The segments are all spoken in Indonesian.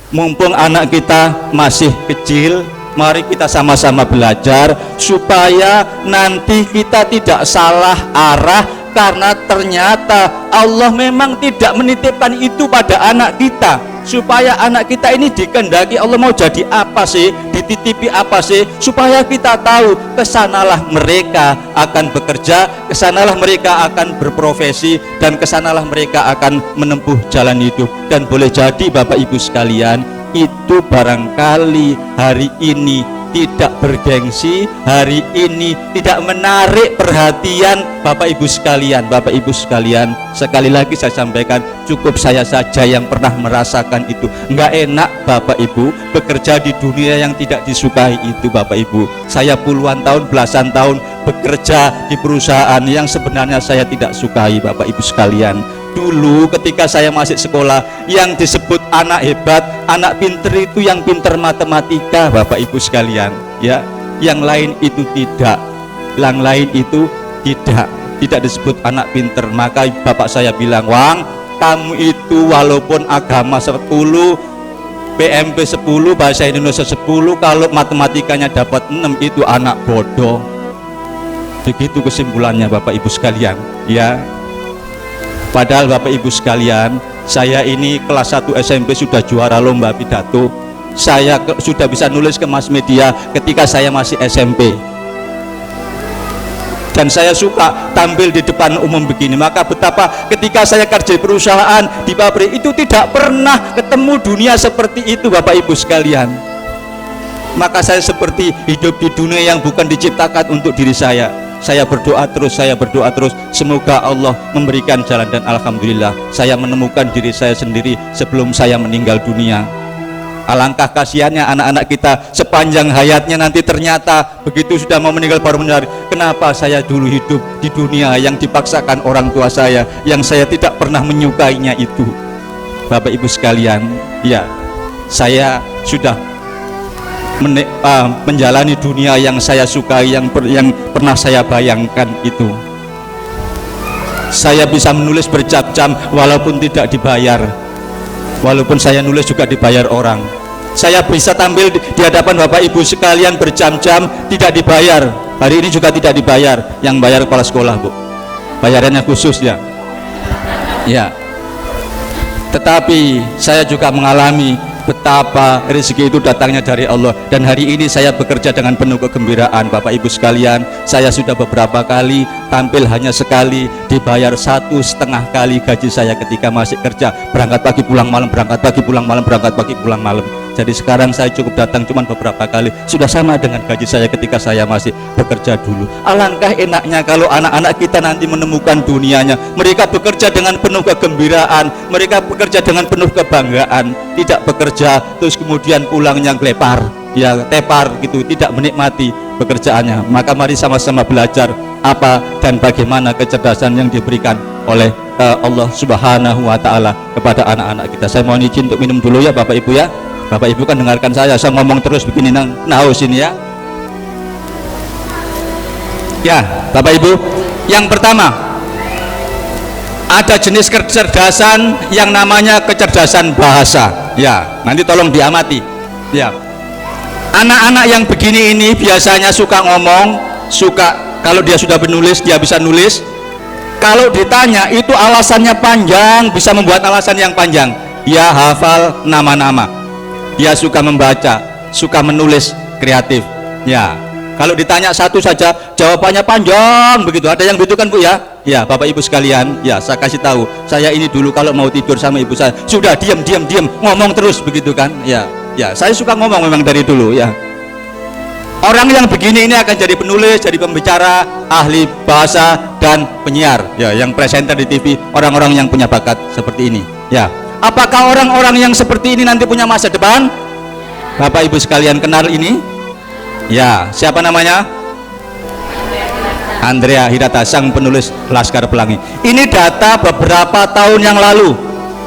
mumpung anak kita masih kecil, mari kita sama-sama belajar supaya nanti kita tidak salah arah, karena ternyata Allah memang tidak menitipkan itu pada anak kita, supaya anak kita ini dikehendaki Allah mau jadi apa sih, dititipi apa sih, supaya kita tahu kesanalah mereka akan bekerja, kesanalah mereka akan berprofesi, dan kesanalah mereka akan menempuh jalan hidup. Dan boleh jadi Bapak Ibu sekalian, itu barangkali hari ini tidak bergengsi, hari ini tidak menarik perhatian Bapak Ibu sekalian. Bapak Ibu sekalian, sekali lagi saya sampaikan, cukup saya saja yang pernah merasakan itu. Enggak enak Bapak Ibu bekerja di dunia yang tidak disukai itu Bapak Ibu. Saya puluhan tahun, belasan tahun bekerja di perusahaan yang sebenarnya saya tidak sukai Bapak Ibu sekalian. Dulu ketika saya masih sekolah, yang disebut anak hebat, anak pinter itu yang pinter matematika Bapak Ibu sekalian, ya. Yang lain itu tidak, yang lain itu tidak disebut anak pinter. Maka bapak saya bilang, Wang, kamu itu walaupun agama 10, PMP 10, bahasa Indonesia 10, kalau matematikanya dapat 6 itu anak bodoh. Begitu kesimpulannya Bapak Ibu sekalian, ya. Padahal Bapak Ibu sekalian, saya ini kelas 1 SMP sudah juara lomba pidato. Saya sudah bisa nulis ke mass media ketika saya masih SMP. Dan saya suka tampil di depan umum begini. Maka betapa ketika saya kerja di perusahaan, di pabrik, itu tidak pernah ketemu dunia seperti itu Bapak Ibu sekalian. Maka saya seperti hidup di dunia yang bukan diciptakan untuk diri saya. Saya berdoa terus, semoga Allah memberikan jalan, dan alhamdulillah saya menemukan diri saya sendiri sebelum saya meninggal dunia. Alangkah kasihannya anak-anak kita sepanjang hayatnya nanti ternyata begitu sudah mau meninggal baru menyadari, kenapa saya dulu hidup di dunia yang dipaksakan orang tua saya, yang saya tidak pernah menyukainya itu. Bapak Ibu sekalian, ya, saya sudah menjalani dunia yang saya sukai, yang pernah saya bayangkan itu. Saya bisa menulis berjam-jam walaupun tidak dibayar, walaupun saya nulis juga dibayar orang. Saya bisa tampil di hadapan Bapak Ibu sekalian berjam-jam tidak dibayar. Hari ini juga tidak dibayar, yang bayar kepala sekolah Bu, bayarannya khusus ya. Ya, tetapi saya juga mengalami betapa rezeki itu datangnya dari Allah, dan hari ini saya bekerja dengan penuh kegembiraan Bapak Ibu sekalian. Saya sudah beberapa kali tampil, hanya sekali dibayar 1,5 kali gaji saya ketika masih kerja, berangkat pagi pulang malam, berangkat pagi pulang malam, berangkat pagi pulang malam. Jadi sekarang saya cukup datang cuma beberapa kali, sudah sama dengan gaji saya ketika saya masih bekerja dulu. Alangkah enaknya kalau anak-anak kita nanti menemukan dunianya, mereka bekerja dengan penuh kegembiraan, mereka bekerja dengan penuh kebanggaan, tidak bekerja terus kemudian pulangnya glepar, ya tepar gitu, tidak menikmati pekerjaannya. Maka mari sama-sama belajar apa dan bagaimana kecerdasan yang diberikan oleh Allah Subhanahu wa Ta'ala kepada anak-anak kita. Saya mohon izin untuk minum dulu ya Bapak Ibu ya. Bapak Ibu kan dengarkan saya ngomong terus begini naus ini ya. Ya Bapak Ibu, yang pertama ada jenis kecerdasan yang namanya kecerdasan bahasa. Ya, nanti tolong diamati. Ya, anak-anak yang begini ini biasanya suka ngomong, suka kalau dia sudah menulis dia bisa nulis. Kalau ditanya itu alasannya panjang, bisa membuat alasan yang panjang. Dia hafal nama-nama. Dia suka membaca, suka menulis, kreatif. Ya, kalau ditanya satu saja jawabannya panjang begitu. Ada yang begitu kan Bu ya? Ya Bapak Ibu sekalian, ya saya kasih tahu, saya ini dulu kalau mau tidur sama ibu saya sudah diam ngomong terus begitu kan? Ya, saya suka ngomong memang dari dulu ya. Orang yang begini ini akan jadi penulis, jadi pembicara, ahli bahasa, dan penyiar. Ya, yang presenter di TV, orang-orang yang punya bakat seperti ini. Ya. Apakah orang-orang yang seperti ini nanti punya masa depan? Bapak Ibu sekalian kenal ini? Ya, siapa namanya? Andrea Hirata, sang penulis Laskar Pelangi. Ini data beberapa tahun yang lalu.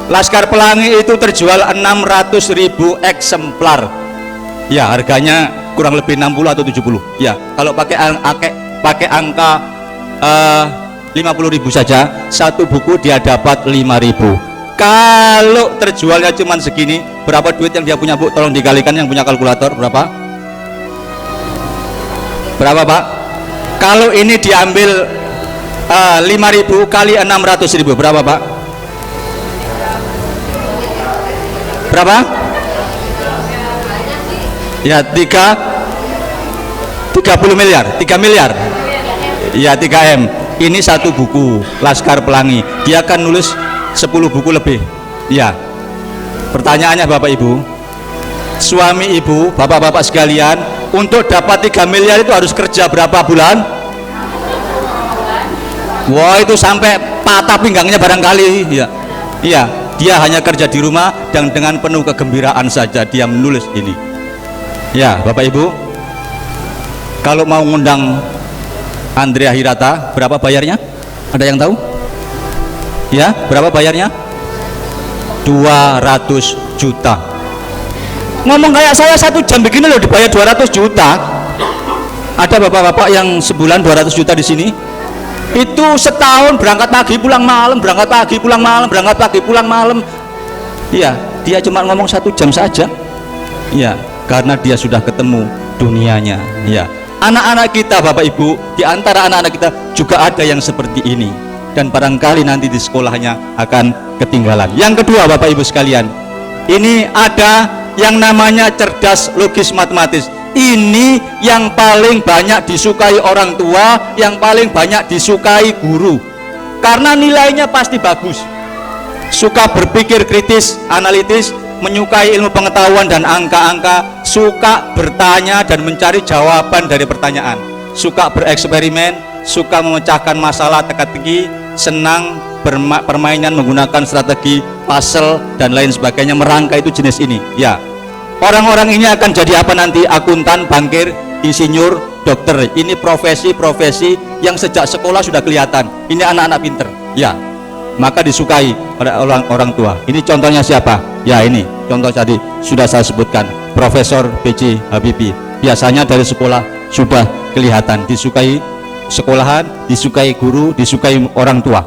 Laskar Pelangi itu terjual 600.000 eksemplar. Ya, harganya kurang lebih 60 atau 70. Ya, kalau pakai angka 50.000 saja, satu buku dia dapat 5.000. Kalau terjualnya cuma segini, berapa duit yang dia punya, Bu? Tolong dikalikan yang punya kalkulator, berapa? Berapa, Pak? Kalau ini diambil 5.000 kali 600.000, berapa, Pak? Berapa? Ya, 30 miliar, 3 miliar. Ya, 3M. Ini satu buku Laskar Pelangi. Dia akan nulis 10 buku lebih. Ya. Pertanyaannya Bapak Ibu, suami ibu, bapak-bapak sekalian, untuk dapat 3 miliar itu harus kerja berapa bulan? Wah, itu sampai patah pinggangnya barangkali. Ya. Iya, dia hanya kerja di rumah dan dengan penuh kegembiraan saja dia menulis ini. Ya, Bapak Ibu, kalau mau ngundang Andrea Hirata, berapa bayarnya? Ada yang tahu? Ya, berapa bayarnya? 200 juta. Ngomong kayak saya 1 jam begini loh dibayar 200 juta. Ada bapak-bapak yang sebulan 200 juta di sini. Itu setahun berangkat pagi pulang malam, berangkat pagi pulang malam, berangkat pagi pulang malam. Iya, dia cuma ngomong 1 jam saja. Iya, karena dia sudah ketemu dunianya. Iya. Anak-anak kita, Bapak Ibu, di antara anak-anak kita juga ada yang seperti ini, dan barangkali nanti di sekolahnya akan ketinggalan. Yang kedua, Bapak Ibu sekalian, ini ada yang namanya cerdas logis matematis. Ini yang paling banyak disukai orang tua, yang paling banyak disukai guru, karena nilainya pasti bagus. Suka berpikir kritis, analitis, menyukai ilmu pengetahuan dan angka-angka, suka bertanya dan mencari jawaban dari pertanyaan, suka bereksperimen, suka memecahkan masalah teka-teki, senang permainan menggunakan strategi, puzzle dan lain sebagainya. Merangka itu jenis ini. Ya, orang-orang ini akan jadi apa nanti? Akuntan, bankir, insinyur, dokter. Ini profesi-profesi yang sejak sekolah sudah kelihatan. Ini anak-anak pinter. Ya, maka disukai oleh orang tua. Ini contohnya siapa? Ya, ini contoh tadi sudah saya sebutkan, Profesor B.J. Habibie. Biasanya dari sekolah sudah kelihatan disukai sekolahan, disukai guru, disukai orang tua.